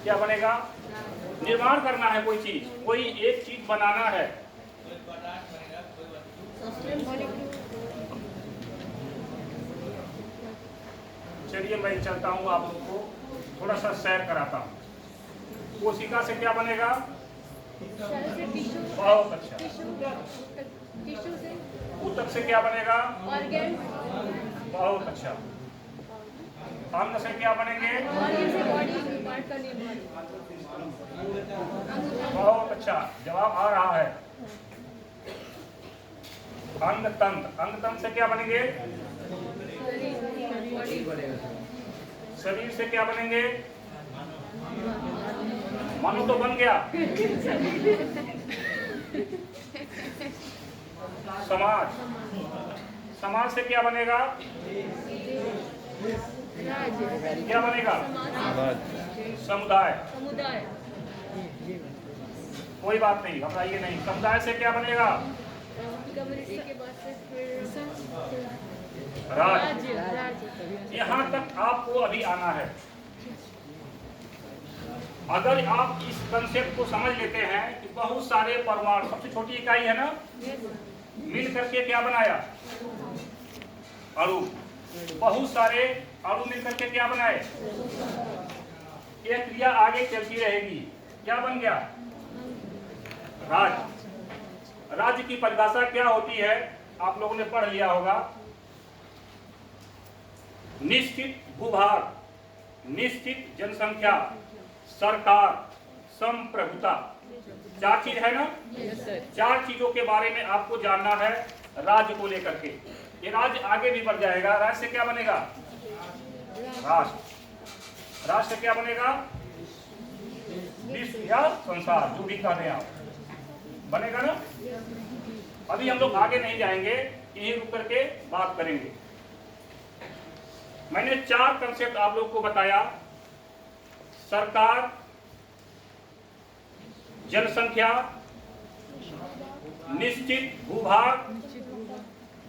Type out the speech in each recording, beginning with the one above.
क्या बनेगा? निर्माण करना है कोई चीज, कोई एक चीज बनाना है। चलिए मैं चलता हूँ, आप लोगों को थोड़ा सा सैर कराता हूँ। कोशिका से क्या बनेगा? बहुत अच्छा। ऊतक से क्या बनेगा? ऑर्गन। बहुत अच्छा। अंग से क्या बनेंगे? बहुत अच्छा, जवाब आ रहा है। अंग तंत्र, अंग तंत्र से क्या बनेंगे? शरीर से क्या बनेंगे? मानो तो बन गया। समाज, समाज से क्या बनेगा? क्या बनेगा? समुदाय। समुदाय। कोई बात नहीं, घबराइए नहीं। समुदाय से क्या बनेगा? कम्युनिटी के बाद से फिर राज्य। यहाँ तक आपको अभी आना है। अगर आप इस कंसेप्ट को समझ लेते हैं कि बहुत सारे परमाणु, सबसे छोटी इकाई है ना, मिल करके क्या बनाया? अणु। बहुत सारे अणु मिल करके क्या बनाए? यह क्रिया आगे चलती रहेगी। क्या बन गया? राज्य। राज्य की परिभाषा क्या होती है? आप लोगों ने पढ़ लिया होगा। निश्चित भूभाग, निश्चित जनसंख्या, सरकार, संप्रभुता, चार चीज है ना। चार चीजों के बारे में आपको जानना है राज्य को लेकर के। ये राज्य आगे भी बढ़ जाएगा। राज्य से क्या बनेगा? राष्ट्र। राष्ट्र से क्या बनेगा? विश्व या संसार, जो भी कहते हैं आप, बनेगा ना। अभी हम लोग आगे नहीं जाएंगे, यहीं रुक करके बात करेंगे। मैंने चार कंसेप्ट आप लोग को बताया। सरकार, जनसंख्या, निश्चित भूभाग,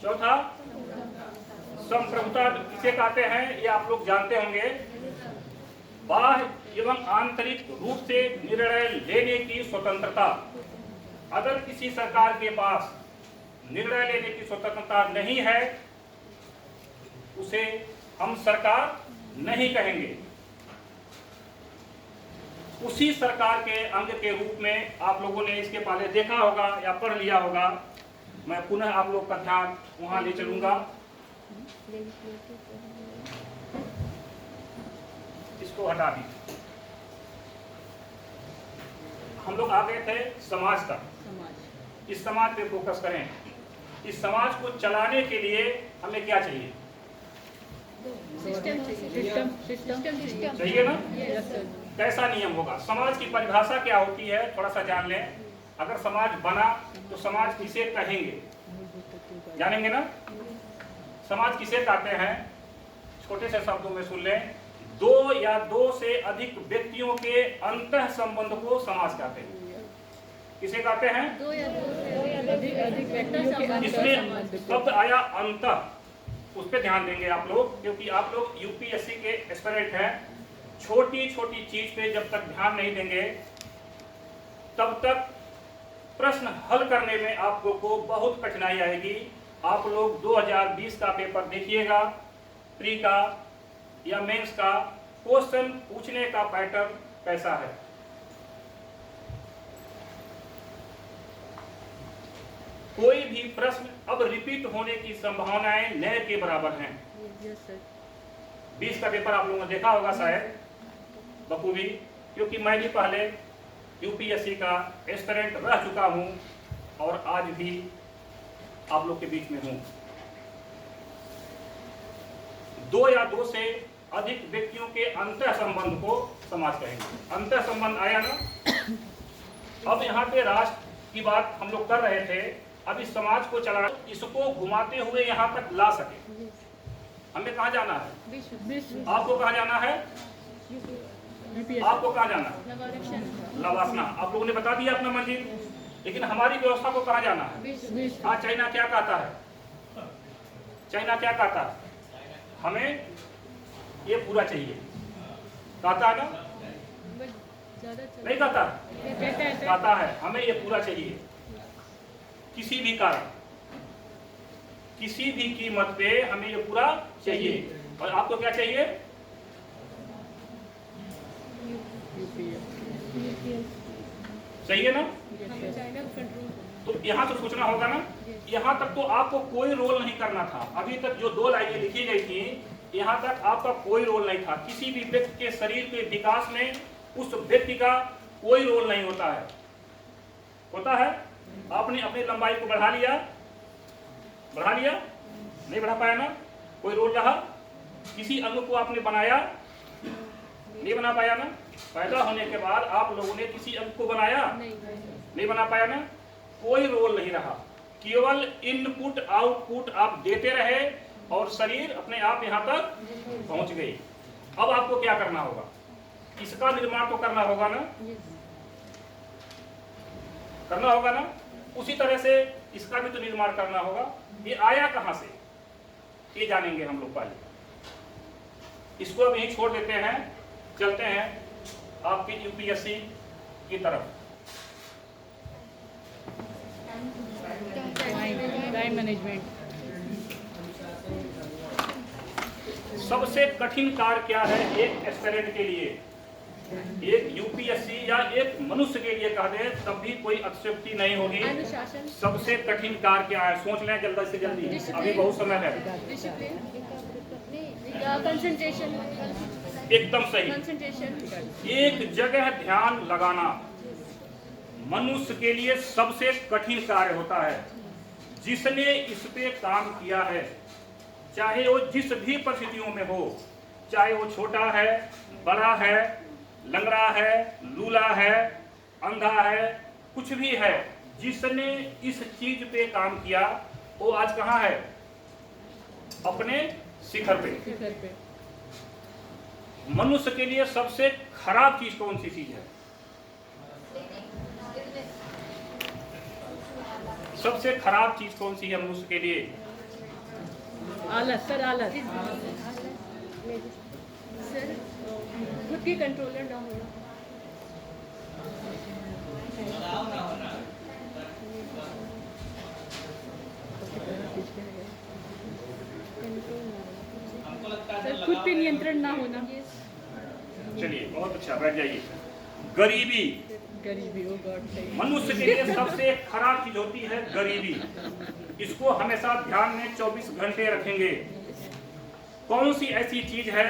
चौथा संप्रभुता किसे कहते हैं ये आप लोग जानते होंगे। बाह्य एवं आंतरिक रूप से निर्णय लेने की स्वतंत्रता। अगर किसी सरकार के पास निर्णय लेने की स्वतंत्रता नहीं है, उसे हम सरकार नहीं कहेंगे। उसी सरकार के अंग के रूप में आप लोगों ने इसके पहले देखा होगा या पढ़ लिया होगा। मैं पुनः आप लोग का ध्यान वहां ले चलूंगा। इसको हटा दीजिए। हम लोग आ गए थे समाज का। इस समाज पे फोकस करें। इस समाज को चलाने के लिए हमें क्या चाहिए? सिस्टम चाहिए ना। कैसा नियम होगा? समाज की परिभाषा क्या होती है थोड़ा सा जान लें। अगर समाज बना तो समाज किसे कहेंगे? जानेंगे ना। समाज किसे कहते हैं? छोटे से शब्दों में सुन लें। दो या दो से अधिक व्यक्तियों के अंतः संबंध को समाज कहते हैं। किसे कहते हैं? दो या दो से अधिक व्यक्तियों के। इसमें शब्द आया अंतः, उस पर ध्यान देंगे आप लोग, क्योंकि आप लोग यूपीएससी के एस्पिरेंट हैं। छोटी छोटी चीज पे जब तक ध्यान नहीं देंगे तब तक प्रश्न हल करने में आप लोग को बहुत कठिनाई आएगी। आप लोग 2020 का पेपर देखिएगा, प्री का या मेंस का, क्वेश्चन पूछने का पैटर्न कैसा है। कोई भी प्रश्न अब रिपीट होने की संभावनाएं न के बराबर हैं। 20 का पेपर आप लोगों ने देखा होगा शायद बखूबी, क्योंकि मैं भी पहले यूपीएससी का एस्पिरेंट रह चुका हूं और आज भी आप लोग के बीच में हूं। दो या दो से अधिक व्यक्तियों के अंतः संबंध को समाज कहेंगे। अंतः संबंध आया ना। अब यहाँ पे राष्ट्र की बात हम लोग कर रहे थे। अब इस समाज को चला, इसको घुमाते हुए यहाँ तक ला सके, हमें कहाँ जाना है? आपको कहाँ जाना है? आपको कहाँ जाना है? लवासना। आप लोगों ने बता दिया अपना मंजिल, लेकिन हमारी व्यवस्था को कहाँ जाना है? आज चाइना क्या कहता है? चाइना क्या कहता है? हमें ये पूरा चाहिए, कहता है ना। ज़्यादा चल नहीं खाता? कहता है खाता है। हमें ये पूरा चाहिए, किसी भी कारण, किसी भी कीमत पे हमें ये पूरा चाहिए। और आपको क्या चाहिए? चाहिए ना? हमें चाइना को कंट्रोल तो यहाँ तो सोचना होगा ना, यहाँ तक तो आपको कोई रोल नहीं करना था। अभी तक जो 2 लाइनें लिखी गई थी, यहाँ तक आपका कोई रोल नहीं था। किसी भी व्यक्ति के शरीर के विकास में उस व्यक्ति का कोई रोल नहीं होता है। होता है? आपने अपनी लंबाई को बढ़ा लिया, नहीं बढ़ा पाया ना, कोई रोल रहा? किसी अंग को आपने बनाया, नहीं बना पाया ना? पैदा होने के बाद आप लोगों ने किसी अंग को बनाया, नहीं बना पाया ना? कोई रोल नहीं रहा, केवल इनपुट आउटपुट आप देते रहे और शरीर अपने आप यहाँ तक पहुंच गई। अब आपको क्या करना होगा? इसका निर्माण तो करना होगा ना? करना होगा ना? उसी तरह से इसका भी तो निर्माण करना होगा। ये आया कहां से, ये जानेंगे हम लोग पहले। इसको अब यहीं छोड़ देते हैं, चलते हैं आपकी यूपीएससी की तरफ। Time management. सबसे कठिन कार्य क्या है एक एस्पिरेंट के लिए, एक यूपीएससी या एक मनुष्य के लिए कह दे तब भी कोई अतिशयोक्ति नहीं होगी। अनुशासन। सबसे कठिन कार्य क्या है? सोच लें जल्दी से जल्दी, अभी बहुत समय है। डिसिप्लिन, कंसंट्रेशन, एकदम सही। कंसंट्रेशन, एक जगह ध्यान लगाना मनुष्य के लिए सबसे कठिन कार्य होता है। जिसने इस पे काम किया है, चाहे वो जिस भी परिस्थितियों में हो, चाहे वो छोटा है, बड़ा है, लंगड़ा है, लूला है, अंधा है, कुछ भी है, जिसने इस चीज पे काम किया वो आज कहाँ है? अपने शिखर पे। मनुष्य के लिए सबसे खराब चीज कौन सी चीज है? सबसे खराब चीज कौन सी है मनुष्य के लिए? आलस सर, आलस सर, खुद की कंट्रोलर ना होना। सर, खुद पे नियंत्रण ना होना। चलिए बहुत अच्छा, बैठ जाइए। गरीबी, ओ गॉड, मनुष्य के लिए सबसे खराब चीज होती है गरीबी। इसको हमेशा ध्यान में 24 घंटे रखेंगे। कौन सी ऐसी चीज है,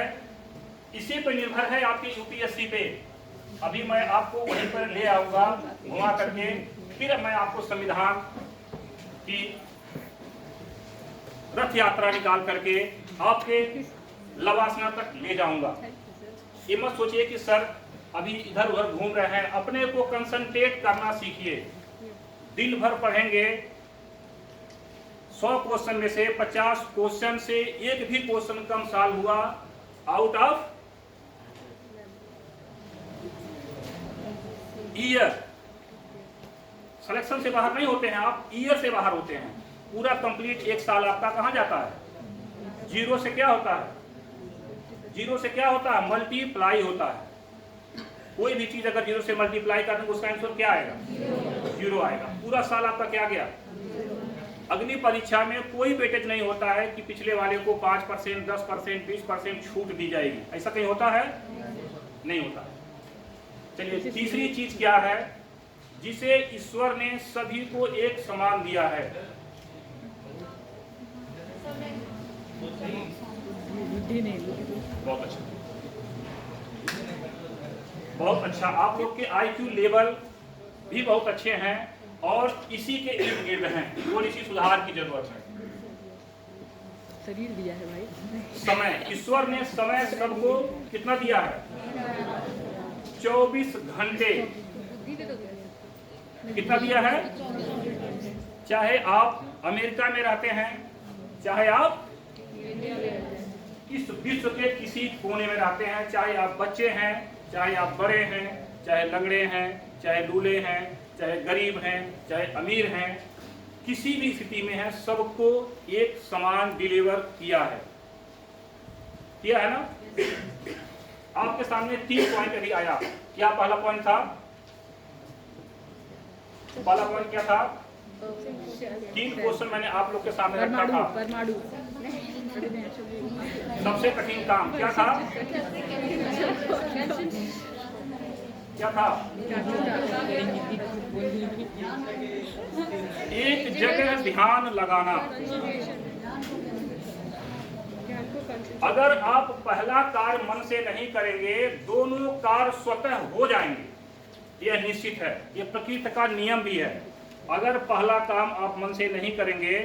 इसी पर निर्भर है आपके यूपीएससी पे। अभी मैं आपको वहीं पर ले आऊंगा घुमा करके, फिर मैं आपको संविधान की रथ यात्रा निकाल करके आपके लवासना तक ले जाऊंगा। ये मत सोचिए कि सर अभी इधर उधर घूम रहे हैं, अपने को कंसंट्रेट करना सीखिए। दिन भर पढ़ेंगे, 100 क्वेश्चन में से 50 क्वेश्चन से एक भी क्वेश्चन कम सॉल्व हुआ, आउट ऑफ ईयर, सिलेक्शन से बाहर नहीं होते हैं आप, ईयर से बाहर होते हैं। पूरा कंप्लीट एक साल आपका कहां जाता है? जीरो से क्या होता है? जीरो से क्या होता है? मल्टीप्लाई होता है। कोई भी चीज अगर जीरो से मल्टीप्लाई कर देंगे उसका आंसर क्या आएगा? जीरो आएगा। पूरा साल आपका क्या गया? अग्नि परीक्षा में कोई वेटेज नहीं होता है कि पिछले वाले को 5%, 10%, 20% छूट दी जाएगी। ऐसा कहीं होता है? नहीं होता। चलिए तीसरी चीज क्या है जिसे ईश्वर ने सभी को एक समान दिया है? बहुत अच्छा, बहुत अच्छा। आप लोग के IQ लेवल भी बहुत अच्छे हैं और इसी के इर्द गिर्द हैं, थोड़ी सी सुधार की जरूरत है। शरीर दिया है भाई, समय, ईश्वर ने समय सबको कितना दिया है? 24 घंटे। कितना दिया है? चाहे आप अमेरिका में रहते हैं, चाहे आप इस विश्व के किसी कोने में रहते हैं, चाहे आप बच्चे हैं, चाहे आप बड़े हैं, चाहे लंगड़े हैं, चाहे लूले हैं, चाहे गरीब हैं, चाहे अमीर हैं, किसी भी स्थिति में है, सबको एक समान डिलीवर किया है ना? आपके सामने 3 पॉइंट अभी आया। क्या पहला पॉइंट था? पहला पॉइंट क्या था? 3 क्वेश्चन मैंने आप लोग के सामने रखा था। परमाणु सबसे कठिन काम क्या था? क्या था? एक जगह ध्यान लगाना। अगर आप पहला कार्य मन से नहीं करेंगे, दोनों कार्य स्वतः हो जाएंगे। यह निश्चित है, यह प्रकृति का नियम भी है। अगर पहला काम आप मन से नहीं करेंगे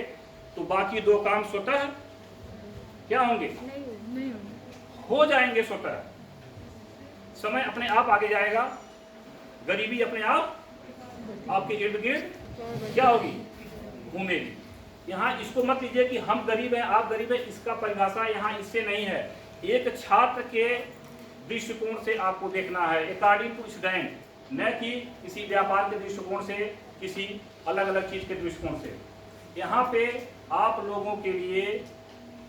तो बाकी 2 काम स्वतः क्या होंगे? नहीं हो जाएंगे स्वतः। समय अपने आप आगे जाएगा, गरीबी अपने आप आपके इर्द गिर्द क्या होगी? घूमेगी। यहाँ इसको मत लीजिए कि हम गरीब हैं, आप गरीब हैं, इसका परिभाषा यहाँ इससे नहीं है। एक छात्र के दृष्टिकोण से आपको देखना है, अकॉर्डिंग टू स्टूडेंट, न कि किसी व्यापार के दृष्टिकोण से, किसी अलग अलग चीज के दृष्टिकोण से। यहाँ पे आप लोगों के लिए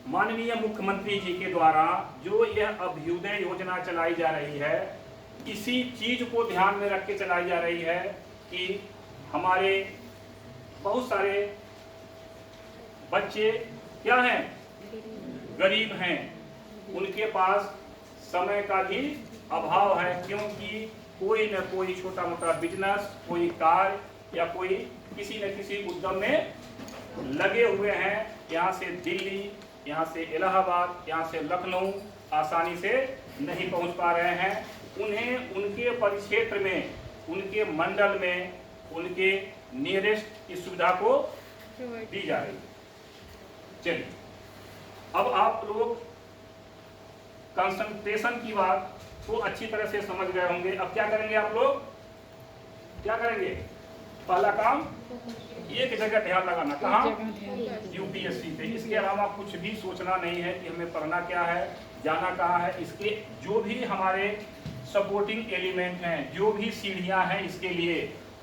माननीय मुख्यमंत्री जी के द्वारा जो यह अभ्युदय योजना चलाई जा रही है, इसी चीज को ध्यान में रख के चलाई जा रही है कि हमारे बहुत सारे बच्चे क्या हैं? गरीब हैं, उनके पास समय का भी अभाव है, क्योंकि कोई न कोई छोटा मोटा बिजनेस, कोई कार्य या कोई किसी न किसी उद्यम में लगे हुए हैं। यहाँ से दिल्ली, यहाँ से इलाहाबाद, यहाँ से लखनऊ आसानी से नहीं पहुँच पा रहे हैं। उन्हें उनके परिक्षेत्र में, उनके मंडल में, उनके नियरेस्ट की सुविधा को दी जा रही है। चलिए, अब आप लोग कंसंट्रेशन की बात को अच्छी तरह से समझ गए होंगे। अब क्या करेंगे आप लोग? क्या करेंगे? पहला काम एक जगह ध्यान लगाना। कहाँ? यूपीएससी पे। इसके अलावा कुछ भी सोचना नहीं है कि हमें पढ़ना क्या है, जाना कहाँ है। इसके जो भी हमारे सपोर्टिंग एलिमेंट हैं, जो भी सीढ़ियां हैं इसके लिए,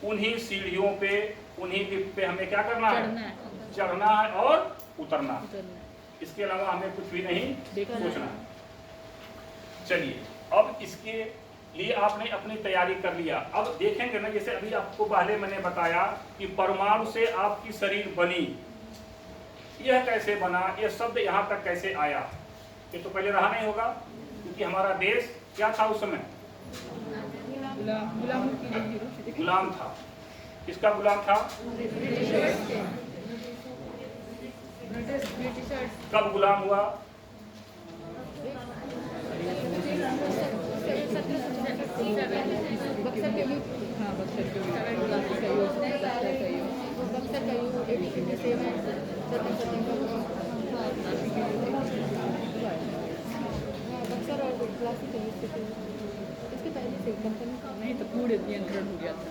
उन्हीं सीढ़ियों पे, उन्हीं पे हमें क्या करना है? चढ़ना है और उतरना। इसके अलावा हमें कुछ भी नहीं सोचना है। चलिए, अब इसके लिए आपने अपनी तैयारी कर लिया। अब देखेंगे ना, जैसे अभी आपको पहले मैंने बताया कि परमाणु से आपकी शरीर बनी, यह कैसे बना, यह शब्द यहाँ तक कैसे आया, ये तो पहले रहा नहीं होगा, क्योंकि हमारा देश क्या था उस समय? गुलाम था। किसका गुलाम था? कब गुलाम हुआ? नहीं तो पूरे नियंत्रण हो गया था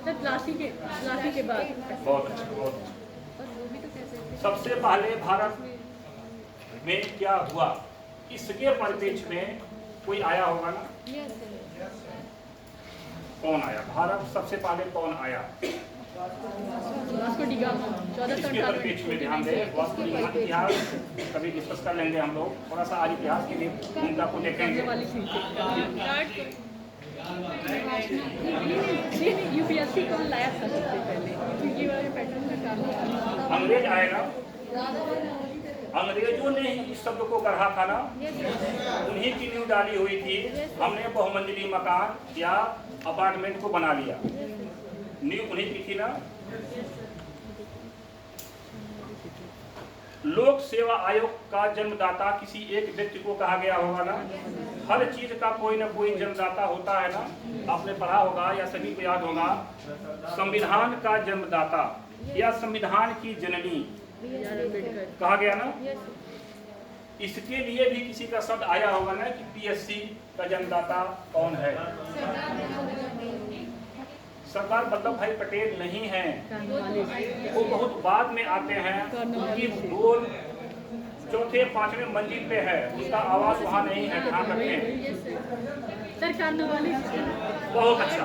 तब प्लासी के बाद। बहुत अच्छा, बहुत अच्छा। सबसे पहले भारत में क्या हुआ, इसके परिप्रेक्ष्य में कोई आया होगा ना? कौन आया? भारत सबसे पहले कौन आया? Vasco D gamma. इसके परिप्रेक्ष्य में ध्यान दें। वास्को डी गामा इतिहास कभी डिस्कस कर लेंगे हम लोग, थोड़ा सा आज इतिहास की भी भूमिका को देखेंगे। यूपीएससी कौन लाया था सबसे पहले? क्योंकि वाले पैटर्न का काम अंग्रेज आएगा। अंग्रेजों ने ही इस शब्द को गढ़ा था ना, उन्हीं की नींव डाली हुई थी। हमने बहुमंजिली मकान या अपार्टमेंट को बना लिया, नींव उन्हीं की थी ना। लोक सेवा आयोग का जन्मदाता किसी एक व्यक्ति को कहा गया होगा ना। हर चीज का कोई ना कोई जन्मदाता होता है ना, आपने पढ़ा होगा या सभी को याद होगा। संविधान का जन्मदाता या संविधान की जननी कहा गया ना। इसके लिए भी किसी का शब्द आया होगा ना कि पीएससी का जन्मदाता कौन है? सरदार वल्लभ भाई पटेल नहीं हैं, वो बहुत बाद में आते हैं। उनकी डोर चौथे पांचवें मंजिल पे है, उसका आवाज वहाँ नहीं है, ध्यान रखें। बहुत अच्छा,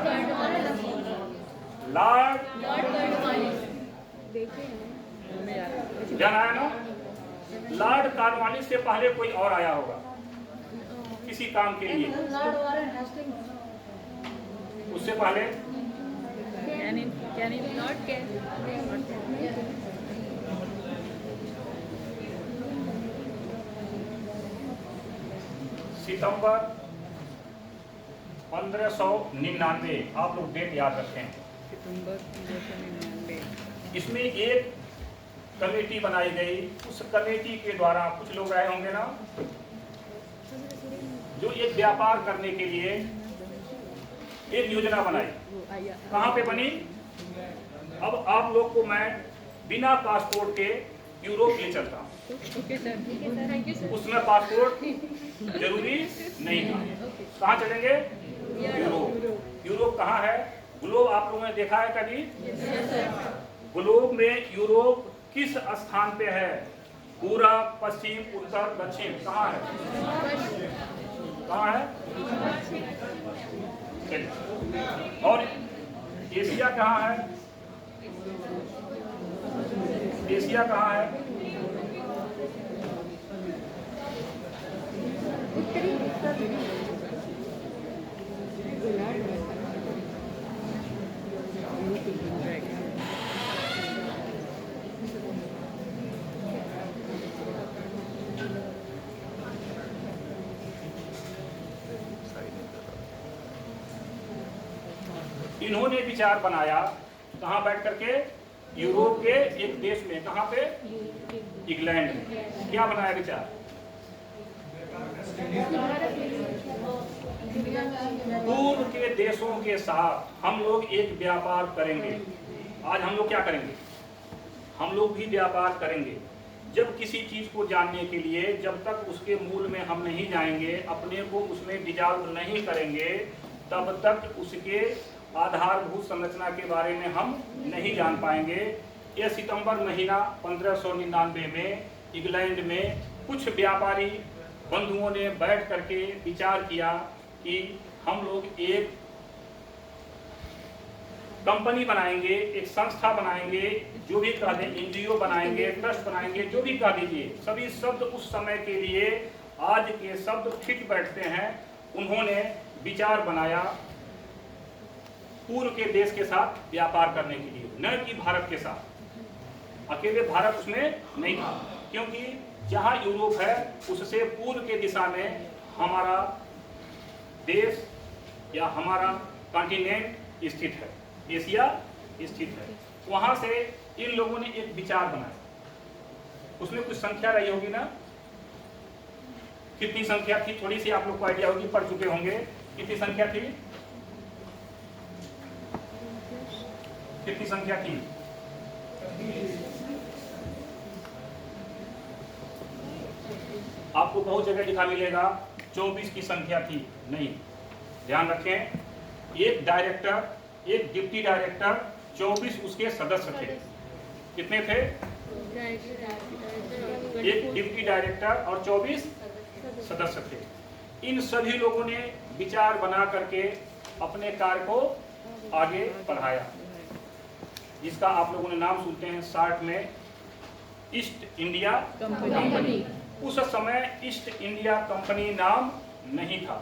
लॉर्ड जाना है ना। लॉर्ड कार्नवालिस से पहले कोई और आया होगा, किसी काम के लिए, उससे पहले Can it not can? सितंबर 1599, आप लोग डेट याद रखें। सितंबर 1599। इसमें एक कमेटी बनाई गई, उस कमेटी के द्वारा कुछ लोग आए होंगे ना, जो एक व्यापार करने के लिए एक योजना बनाई। कहाँ पे बनी? अब आप लोग को मैं बिना पासपोर्ट के यूरोप ले चलता हूँ। Okay sir, thank you sir. उसमें पासपोर्ट जरूरी नहीं था। कहाँ चलेंगे? यूरोप। यूरोप कहाँ है? ग्लोब आप लोगों ने देखा है कभी? ग्लोब में यूरोप किस स्थान पे है? पूरब, पश्चिम, उत्तर, दक्षिण, कहाँ है? कहाँ है? और एशिया कहाँ है? एशिया कहाँ है? इन्होंने विचार बनाया कहाँ बैठ करके? यूरोप के एक देश में। कहाँ पे? इंग्लैंड में। क्या बनाया विचार? पूर्व के देशों के साथ हम लोग एक व्यापार करेंगे। आज हम लोग क्या करेंगे? हम लोग भी व्यापार करेंगे। जब किसी चीज को जानने के लिए जब तक उसके मूल में हम नहीं जाएंगे, अपने को उसमें डिजॉल्व नहीं करेंगे, तब तक उसके आधारभूत संरचना के बारे में हम नहीं जान पाएंगे। यह सितंबर महीना 1599 में इंग्लैंड में कुछ व्यापारी बंधुओं ने बैठ करके विचार किया कि हम लोग एक कंपनी बनाएंगे, एक संस्था बनाएंगे, जो भी कह दें, एनजीओ बनाएंगे, ट्रस्ट बनाएंगे, जो भी कह दीजिए। सभी शब्द उस समय के लिए आज के शब्द फिट बैठते हैं। उन्होंने विचार बनाया पूर्व के देश के साथ व्यापार करने के लिए, न कि भारत के साथ। अकेले भारत उसमें नहीं था, क्योंकि जहां यूरोप है उससे पूर्व के दिशा में हमारा देश या हमारा कॉन्टिनेंट स्थित है, एशिया स्थित है। वहां से इन लोगों ने एक विचार बनाया। उसमें कुछ संख्या रही होगी ना, कितनी संख्या थी? थोड़ी सी आप लोग को आइडिया होगी, पढ़ चुके होंगे। कितनी संख्या थी? कितनी संख्या थी? आपको बहुत जगह लिखा मिलेगा 24 की संख्या थी। नहीं, ध्यान रखें, एक डायरेक्टर, एक डिप्टी डायरेक्टर, 24 उसके सदस्य थे। कितने थे? एक डिप्टी डायरेक्टर और 24 सदस्य थे। इन सभी लोगों ने विचार बना करके अपने कार्य को आगे बढ़ाया, जिसका आप लोगों ने नाम सुनते हैं शॉर्ट में ईस्ट इंडिया कंपनी। उस समय ईस्ट इंडिया कंपनी नाम नहीं था।